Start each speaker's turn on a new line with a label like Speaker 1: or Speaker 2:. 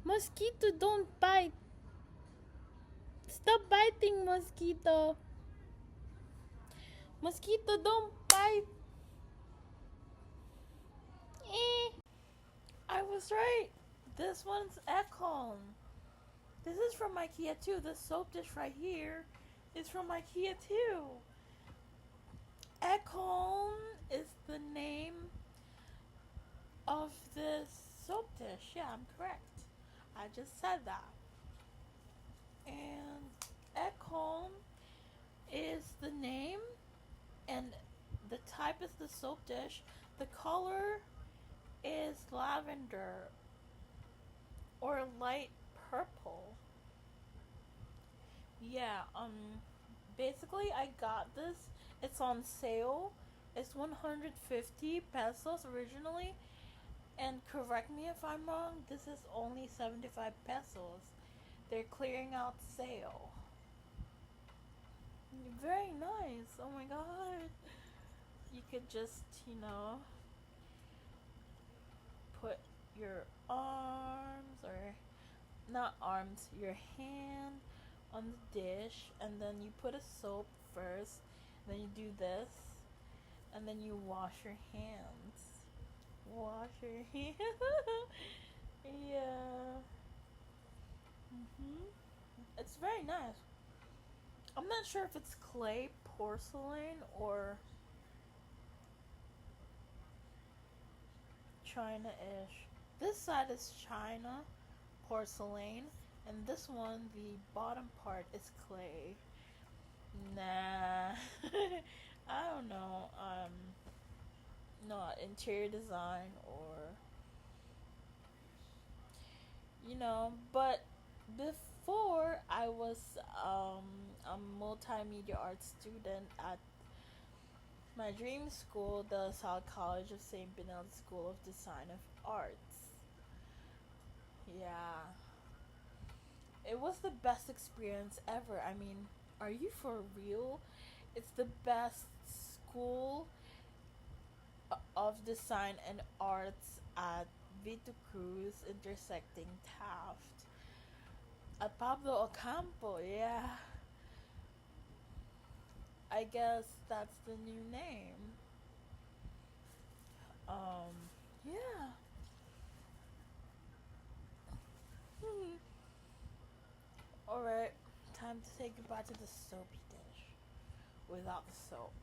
Speaker 1: Mosquito, don't bite. Stop biting, mosquito. Mosquito, don't bite. Eh. I was right. This one's Ekholm. This is from IKEA too. This soap dish right here is from IKEA too. Ekholm is the name of this soap dish. Yeah, I'm correct. I just said that. And Ekholm is the name, and the type is the soap dish. The color is lavender or light purple. Yeah, basically I got this. It's on sale. It's 150 pesos originally. And correct me if I'm wrong, this is only 75 pesos. They're clearing out sale. Very nice. Oh my god. You could just, put your arms, or not arms, your hand on the dish, and then you put a soap first, then you do this, and then you wash your hands. Wash your hands. Yeah. It's very nice. I'm not sure if it's clay, porcelain, or China-ish. This side is China, porcelain, and this one, the bottom part, is clay. Nah. I don't know. Not interior design, or but before I was a multimedia arts student at my dream school, the South College of St. Benilde School of Design of Arts. Yeah. It was the best experience ever. I mean, are you for real? It's the best school of design and arts at Vito Cruz intersecting Taft. At Pablo Ocampo, yeah. I guess that's the new name. Yeah. Alright, time to say goodbye to the soapy dish without the soap.